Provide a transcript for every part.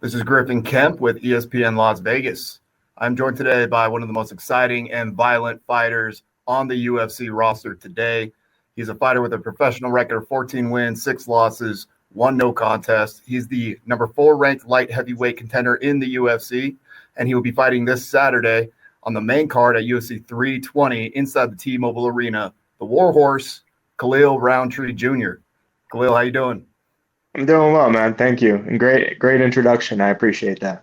This is Griffin Kemp with ESPN Las Vegas. I'm joined today by one of the most exciting and violent fighters on the UFC roster today. He's a fighter with a professional record of 14 wins, 6 losses, 1 no contest. He's the number 4 ranked light heavyweight contender in the UFC, and he will be fighting this Saturday on the main card at UFC 320 inside the T-Mobile Arena. The Warhorse, Khalil Rountree Jr. Khalil, how you doing? I'm doing well, man. Thank you. And great introduction. I appreciate that.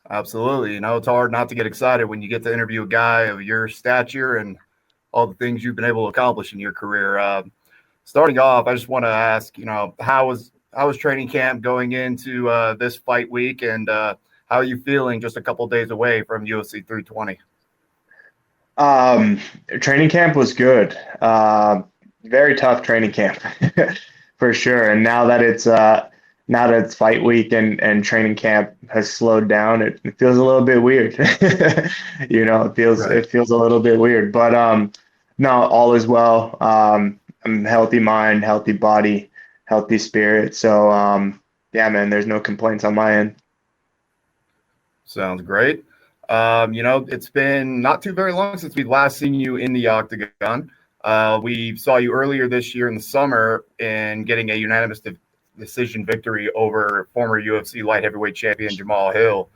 Absolutely. It's hard not to get excited when you get to interview a guy of your stature and all the things you've been able to accomplish in your career. Starting off, I just want to ask, how was training camp going into this fight week, and how are you feeling just a couple of days away from UFC 320? Training camp was good. Very tough training camp for sure. And now that it's fight week and training camp has slowed down, it feels a little bit weird. It feels a little bit weird. But no, all is well. I'm healthy mind, healthy body, healthy spirit. So yeah, man, there's no complaints on my end. Sounds great. It's been not too very long since we've last seen you in the octagon. We saw you earlier this year in the summer in getting a unanimous decision victory over former UFC light heavyweight champion Jamahal Hill.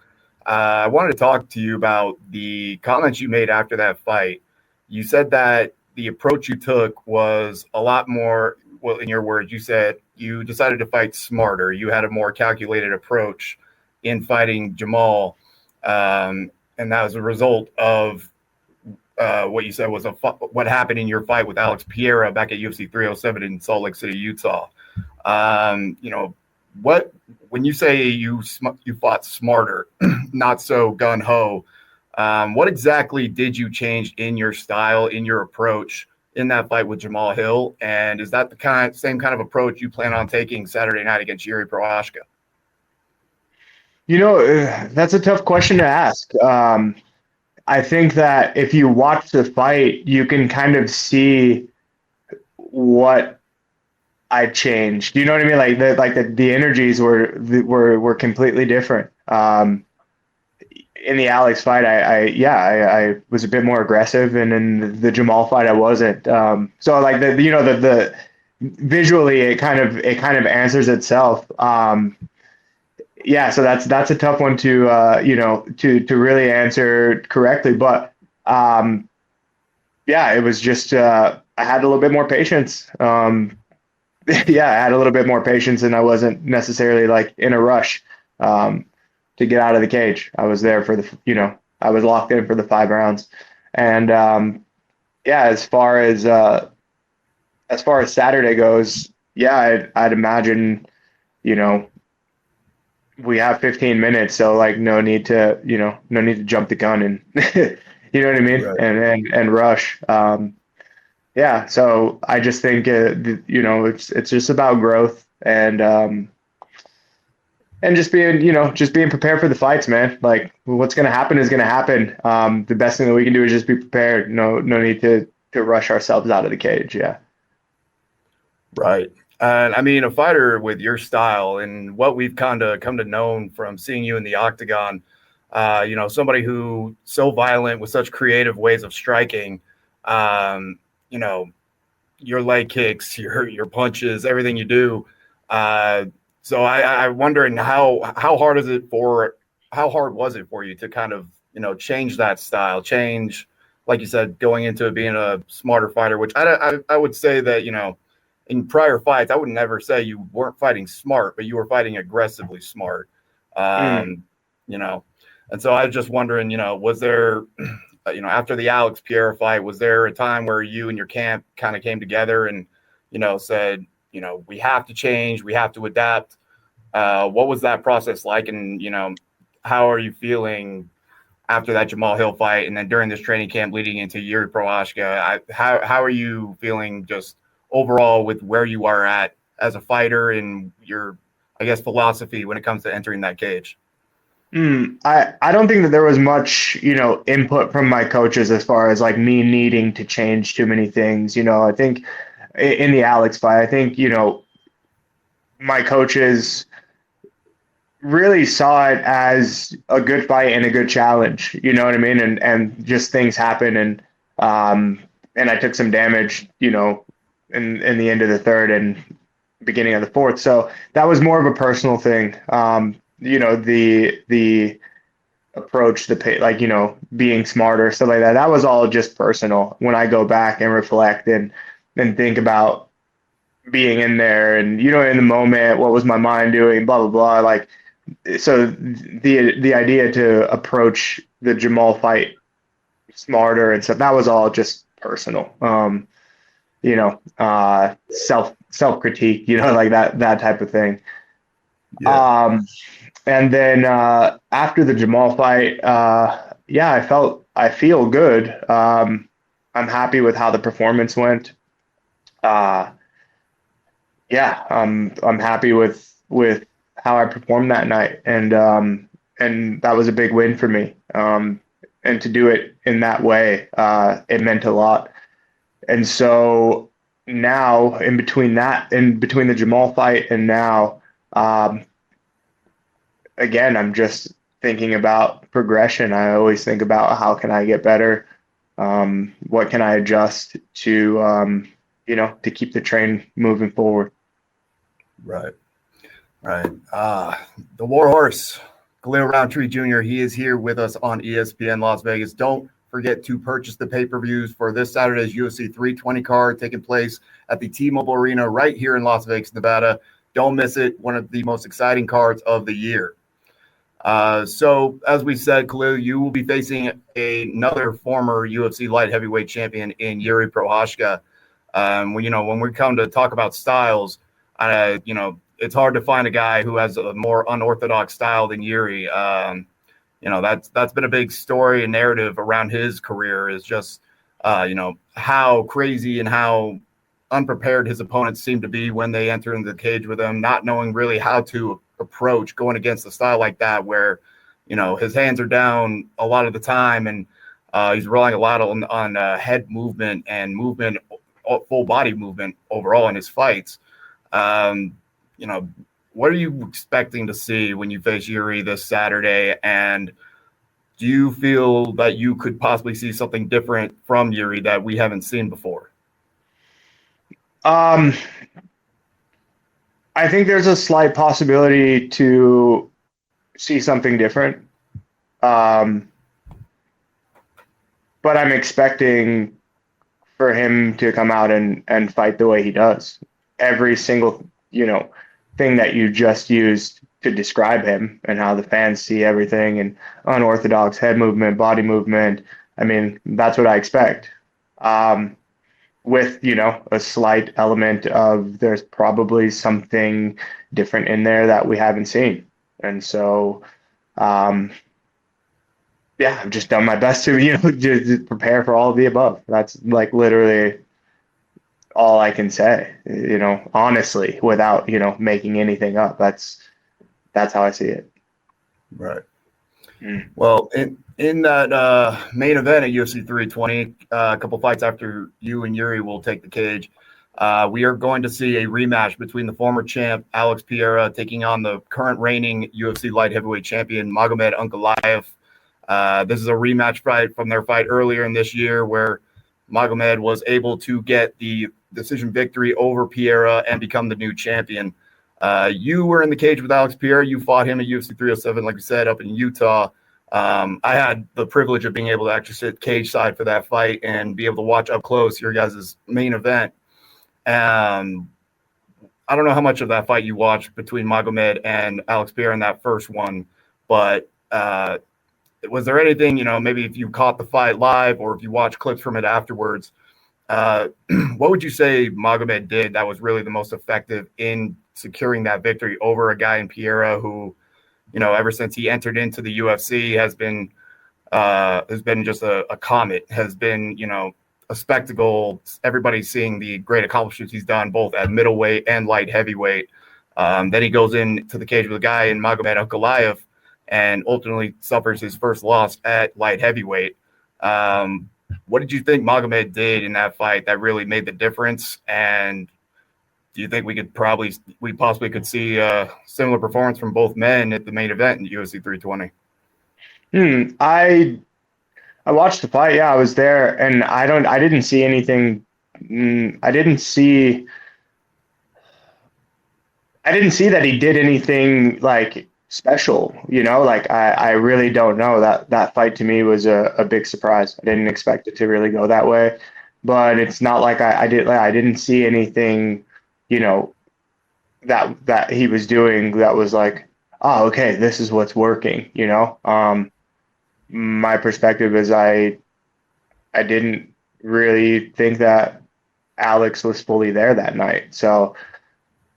I wanted to talk to you about the comments you made after that fight. You said that the approach you took was a lot more, well, in your words, you said you decided to fight smarter. You had a more calculated approach in fighting Jamahal. And that was a result of what you said was what happened in your fight with Alex Pereira back at UFC 307 in Salt Lake City, Utah. When you say you fought smarter, not so gun ho, what exactly did you change in your style, in your approach in that fight with Jamahal Hill? And is that the same kind of approach you plan on taking Saturday night against Jiri Procházka? That's a tough question to ask. I think that if you watch the fight, you can kind of see what I changed. You know what I mean? The energies were completely different. In the Alex fight, I was a bit more aggressive, and in the Jamahal fight, I wasn't. So the visually, it kind of answers itself. Yeah, so that's a tough one to really answer correctly. But yeah, it was just I had a little bit more patience. Yeah, I had a little bit more patience, and I wasn't necessarily in a rush to get out of the cage. I was there for I was locked in for the 5 rounds. And yeah, as far as Saturday goes, yeah, I'd imagine, we have 15 minutes, so no need to jump the gun and you know what I mean? Right. And rush. Yeah, so I just think it's just about growth and just being prepared for the fights, man. What's going to happen is going to happen. The best thing that we can do is just be prepared. No need to rush ourselves out of the cage. Yeah. Right. And I mean, a fighter with your style and what we've kind of come to know from seeing you in the octagon, somebody who so violent with such creative ways of striking, your leg kicks, your punches, everything you do. So I'm wondering how hard was it for you to kind of, change that style, like you said, going into being a smarter fighter, which I would say that, in prior fights, I would never say you weren't fighting smart, but you were fighting aggressively smart. And so I was just wondering, was there, after the Alex Pereira fight, was there a time where you and your camp kind of came together and, said, we have to change, we have to adapt? What was that process like? And, how are you feeling after that Jamahal Hill fight? And then during this training camp leading into Jiri Procházka, how are you feeling just overall with where you are at as a fighter and your, I guess, philosophy when it comes to entering that cage? I don't think that there was much, input from my coaches as far as me needing to change too many things. I think in the Alex fight, I think, my coaches really saw it as a good fight and a good challenge. You know what I mean? And just things happen, and I took some damage, in the end of the third and beginning of the fourth. So that was more of a personal thing. The approach, being smarter, stuff like that. That was all just personal. When I go back and reflect and think about being in there and in the moment, what was my mind doing, blah blah blah. So the idea to approach the Jamal fight smarter and stuff, that was all just personal. Self critique, like that type of thing. Yeah. And then after the Jamal fight, I feel good. I'm happy with how the performance went. I'm happy with how I performed that night, and that was a big win for me. And to do it in that way, it meant a lot. And so now, in between the Jamal fight and now, again, I'm just thinking about progression. I always think about how can I get better, what can I adjust to keep the train moving forward. Right. The Warhorse, Khalil Rountree Jr., he is here with us on ESPN Las Vegas. Don't forget to purchase the pay-per-views for this Saturday's UFC 320 card taking place at the T-Mobile Arena right here in Las Vegas, Nevada. Don't miss it. One of the most exciting cards of the year. So, as we said, Khalil, you will be facing another former UFC light heavyweight champion in Jiri Procházka. When we come to talk about styles, it's hard to find a guy who has a more unorthodox style than Jiri. That's been a big story and narrative around his career is just, how crazy and how unprepared his opponents seem to be when they enter into the cage with him, not knowing really how to approach going against a style like that where, his hands are down a lot of the time and he's relying a lot on head movement and full body movement overall in his fights. What are you expecting to see when you face Jiri this Saturday? And do you feel that you could possibly see something different from Jiri that we haven't seen before? I think there's a slight possibility to see something different. But I'm expecting for him to come out and fight the way he does. Every single, thing that you just used to describe him and how the fans see everything and unorthodox head movement, body movement. I mean, that's what I expect. With, a slight element of there's probably something different in there that we haven't seen. And so, I've just done my best to, just prepare for all of the above. That's like literally all I can say, honestly, without, making anything up. That's how I see it. Right. Well, in that main event at UFC 320, a couple fights after you and Jiri will take the cage, we are going to see a rematch between the former champ Alex Pereira taking on the current reigning UFC light heavyweight champion Magomed Ankalaev. This is a rematch fight from their fight earlier in this year where Magomed was able to get the decision victory over Pereira and become the new champion. You were in the cage with Alex Pereira. You fought him at UFC 307, like we said, up in Utah. I had the privilege of being able to actually sit cage side for that fight and be able to watch up close your guys' main event. I don't know how much of that fight you watched between Magomed and Alex Pereira in that first one, but was there anything, maybe if you caught the fight live or if you watched clips from it afterwards, what would you say Magomed did that was really the most effective in securing that victory over a guy in Pereira who, ever since he entered into the UFC has been just a comet, has been, a spectacle. Everybody's seeing the great accomplishments he's done both at middleweight and light heavyweight. Then he goes into the cage with a guy in Magomed Ankalaev and ultimately suffers his first loss at light heavyweight. What did you think Magomed did in that fight that really made the difference? And do you think we possibly could see a similar performance from both men at the main event in UFC 320? I watched the fight. Yeah, I was there, and I didn't see anything. I didn't see that he did anything like special, like I really don't know. That fight to me was a big surprise. I didn't expect it to really go that way, but it's not like I didn't see anything, you know, that he was doing that was like, oh, okay,. This is what's working. My perspective is I didn't really think that Alex was fully there that night. So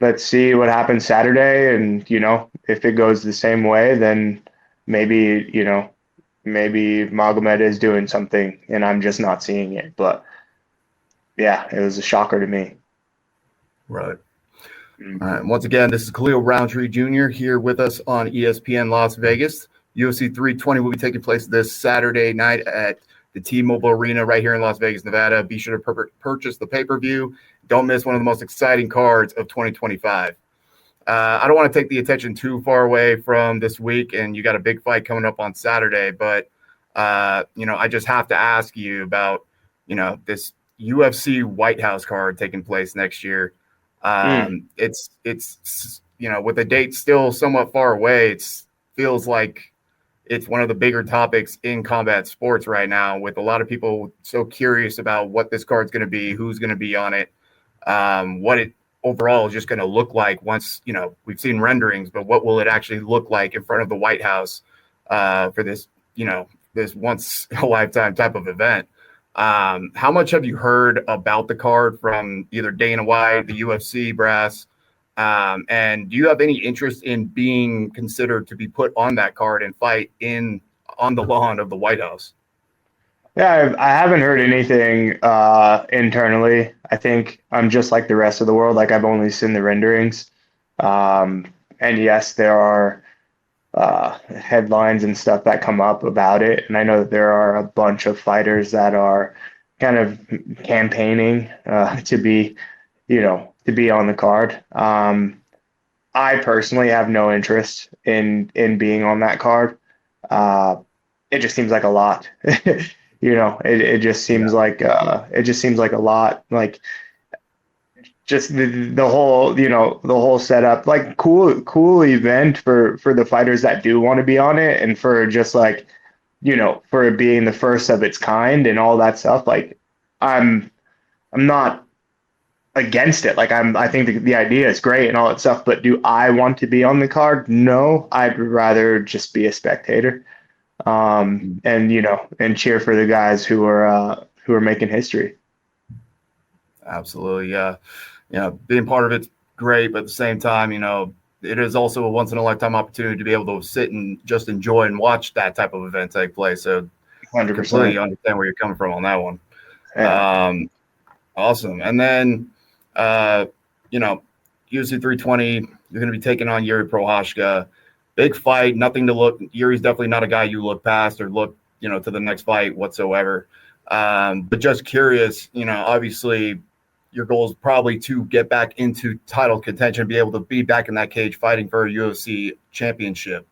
let's see what happens Saturday. And, if it goes the same way, then maybe Magomed is doing something and I'm just not seeing it. But yeah, it was a shocker to me. Right. All right. Once again, this is Khalil Rountree Jr. here with us on ESPN Las Vegas. UFC 320 will be taking place this Saturday night at the T-Mobile Arena right here in Las Vegas, Nevada. Be sure to purchase the pay-per-view. Don't miss one of the most exciting cards of 2025. I don't want to take the attention too far away from this week, and you got a big fight coming up on Saturday, but, I just have to ask you about, this UFC White House card taking place next year. It's with the date still somewhat far away, it feels like it's one of the bigger topics in combat sports right now, with a lot of people so curious about what this card's going to be, who's going to be on it, what it overall is just going to look like once, we've seen renderings, but what will it actually look like in front of the White House for this, this once a lifetime type of event. How much have you heard about the card from either Dana White, the UFC brass? And do you have any interest in being considered to be put on that card and fight on the lawn of the White House? Yeah, I haven't heard anything internally. I think I'm just like the rest of the world. Like I've only seen the renderings. And yes, there are headlines and stuff that come up about it. And I know that there are a bunch of fighters that are kind of campaigning to be, to be on the card. I personally have no interest in being on that card. It just seems like a lot. It just seems like a lot. Like just the whole setup, like cool event for the fighters that do want to be on it, and for just like, for it being the first of its kind and all that stuff. Like I'm not against it. Like I think the idea is great and all that stuff, but do I want to be on the card? No, I'd rather just be a spectator. And cheer for the guys who are making history. Absolutely. Yeah. Being part of it's great, but at the same time, it is also a once in a lifetime opportunity to be able to sit and just enjoy and watch that type of event take place. So 100%. Completely understand where you're coming from on that one. Yeah. Awesome. And then, UFC 320, you're going to be taking on Jiri Procházka. Big fight, nothing to look. Yuri's definitely not a guy you look past or look, to the next fight whatsoever. But just curious, obviously your goal is probably to get back into title contention, be able to be back in that cage fighting for a UFC championship.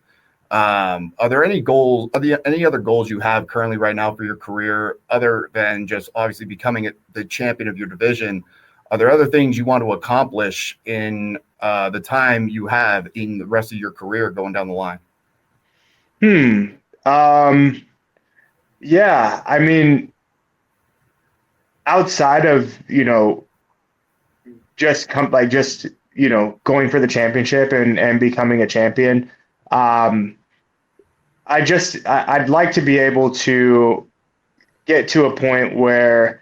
Are there any other goals you have currently right now for your career other than just obviously becoming the champion of your division? Are there other things you want to accomplish in the time you have in the rest of your career going down the line? Yeah, I mean, outside of, going for the championship and becoming a champion, I'd like to be able to get to a point where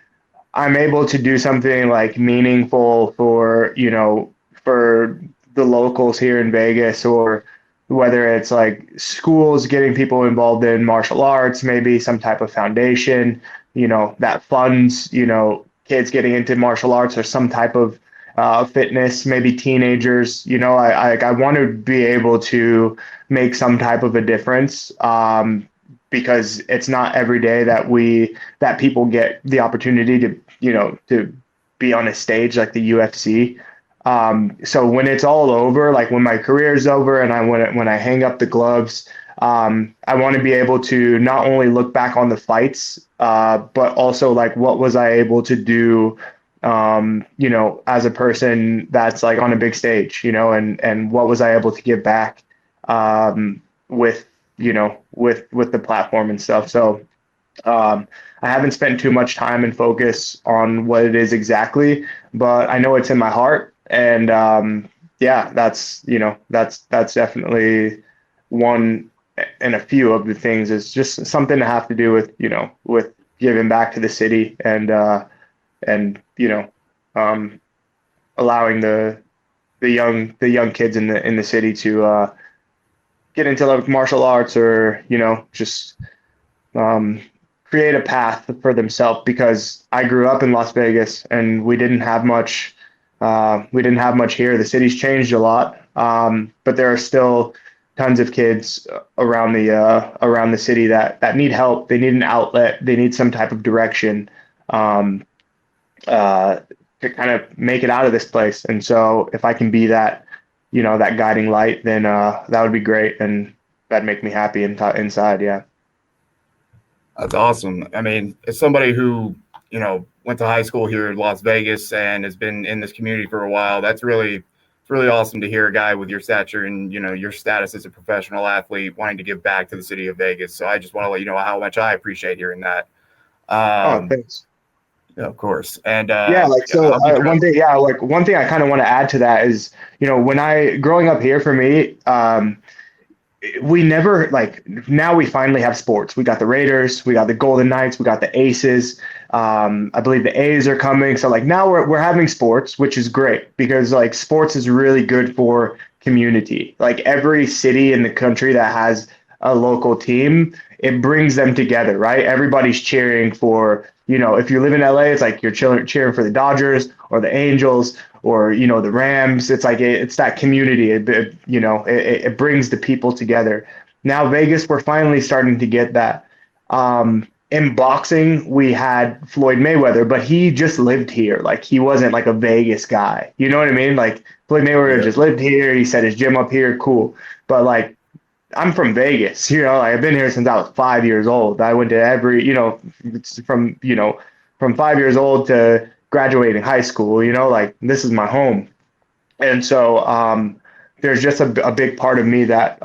I'm able to do something like meaningful for the locals here in Vegas, or whether it's like schools getting people involved in martial arts, maybe some type of foundation, that funds, kids getting into martial arts or some type of fitness, maybe teenagers. I want to be able to make some type of a difference, because it's not every day that people get the opportunity to be on a stage like the UFC. So when it's all over, like when my career is over and when I hang up the gloves, I want to be able to not only look back on the fights, but also like what was I able to do, as a person that's like on a big stage, and what was I able to give back, with, with the platform and stuff. So, I haven't spent too much time and focus on what it is exactly, but I know it's in my heart. And yeah, that's definitely one and a few of the things is just something to have to do with, with giving back to the city and allowing the young kids in the city to get into like martial arts or, just um, create a path for themselves, because I grew up in Las Vegas and we didn't have much. We didn't have much here. The city's changed a lot, but there are still tons of kids around the city that need help. They need an outlet. They need some type of direction, um, to kind of make it out of this place. And so, if I can be that, that guiding light, then that would be great, and that'd make me happy inside. Yeah. That's awesome. I mean, as somebody who, went to high school here in Las Vegas and has been in this community for a while, it's really awesome to hear a guy with your stature and, your status as a professional athlete wanting to give back to the city of Vegas. So I just want to let you know how much I appreciate hearing that. Oh, Um, thanks. yeah, of course. And Yeah, like so. I'll get One thing, yeah, like one thing I kind of want to add to that is, when I growing up here for me, we never like now we finally have sports. We got the Raiders, we got the Golden Knights, we got the Aces. I believe the A's are coming. So like now we're having sports, which is great because like sports is really good for community. Like every city in the country that has a local team, it brings them together, right? Everybody's cheering for, if you live in LA, it's like you're cheering for the Dodgers or the Angels or, the Rams. It's like it's that community. It brings the people together. Now Vegas, we're finally starting to get that. In boxing, we had Floyd Mayweather, but he just lived here. Like he wasn't like a Vegas guy. You know what I mean? Like Floyd Mayweather just lived here. He set his gym up here. Cool. But like I'm from Vegas, like I've been here since I was 5 years old. I went to every, it's from 5 years old to graduating high school, like this is my home. And so there's just a big part of me that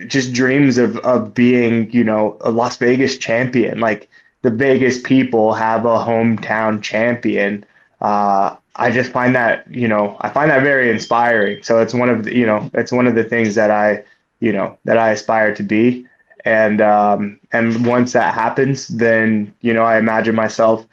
just dreams of being, a Las Vegas champion. Like the Vegas people have a hometown champion. I just find that, I find that very inspiring. So it's one of the, it's one of the things that that I aspire to be. And once that happens, then, I imagine myself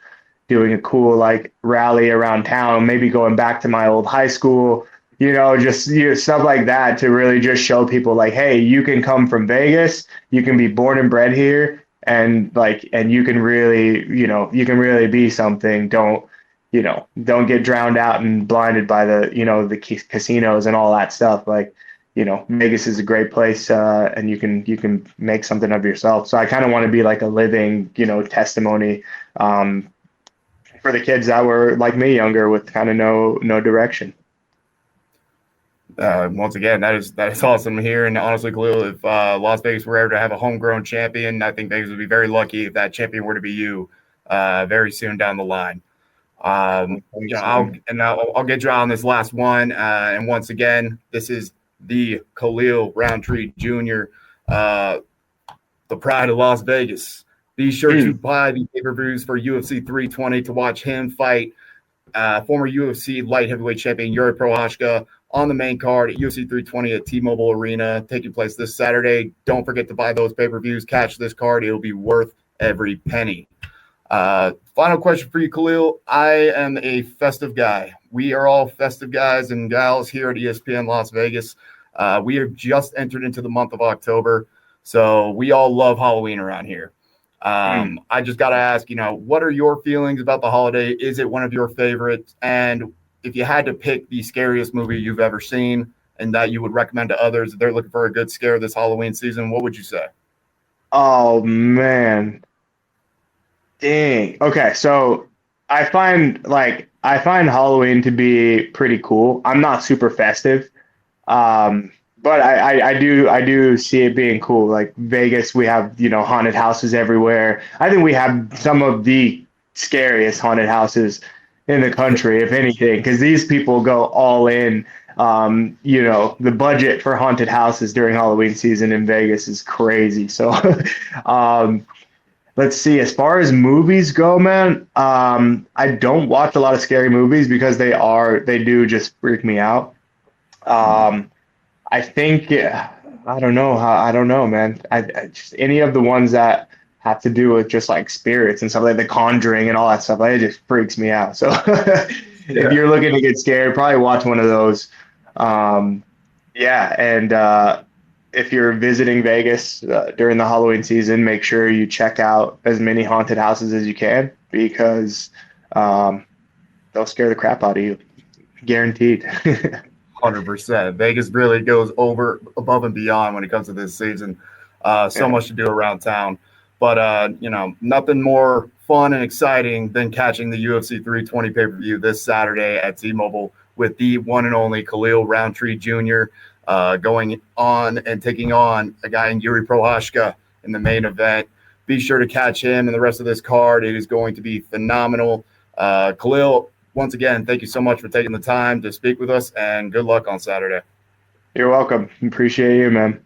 doing a cool like rally around town, maybe going back to my old high school, just stuff like that to really just show people like, hey, you can come from Vegas, you can be born and bred here, and you can really, be something. Don't get drowned out and blinded by the casinos and all that stuff. Like, Vegas is a great place, and you can make something of yourself. So I kind of want to be like a living, testimony, for the kids that were like me, younger, with kind of no direction. Once again, that is awesome to hear. And honestly, Khalil, if Las Vegas were ever to have a homegrown champion, I think Vegas would be very lucky if that champion were to be you very soon down the line. I'll get you on this last one. And once again, this is the Khalil Rountree Jr., the pride of Las Vegas. Be sure to buy the pay-per-views for UFC 320 to watch him fight former UFC light heavyweight champion Jiri Procházka on the main card at UFC 320 at T-Mobile Arena, taking place this Saturday. Don't forget to buy those pay-per-views. Catch this card. It'll be worth every penny. Final question for you, Khalil. I am a festive guy. We are all festive guys and gals here at ESPN Las Vegas. We have just entered into the month of October, so we all love Halloween around here. I just got to ask, what are your feelings about the holiday? Is it one of your favorites? And if you had to pick the scariest movie you've ever seen and that you would recommend to others if they're looking for a good scare this Halloween season, what would you say? Oh, man. Dang. Okay, so I find like I find Halloween to be pretty cool. I'm not super festive, but I do see it being cool. Like Vegas, we have haunted houses everywhere. I think we have some of the scariest haunted houses in the country, if anything, because these people go all in. The budget for haunted houses during Halloween season in Vegas is crazy. So, um, let's see. As far as movies go, man, I don't watch a lot of scary movies because they do just freak me out. Um, I think I don't know I don't know, man. I just any of the ones that have to do with just like spirits and stuff like The Conjuring and all that stuff, like, it just freaks me out. So if Yeah. you're looking to get scared, probably watch one of those. Um, yeah, and if you're visiting Vegas during the Halloween season, make sure you check out as many haunted houses as you can because um, they'll scare the crap out of you, guaranteed. 100%. Vegas really goes over above and beyond when it comes to this season. So Yeah. much to do around town. But, nothing more fun and exciting than catching the UFC 320 pay-per-view this Saturday at T-Mobile with the one and only Khalil Rountree Jr. Going on and taking on a guy in Jiri Procházka in the main event. Be sure to catch him and the rest of this card. It is going to be phenomenal. Khalil, once again, thank you so much for taking the time to speak with us, and good luck on Saturday. You're welcome. Appreciate you, man.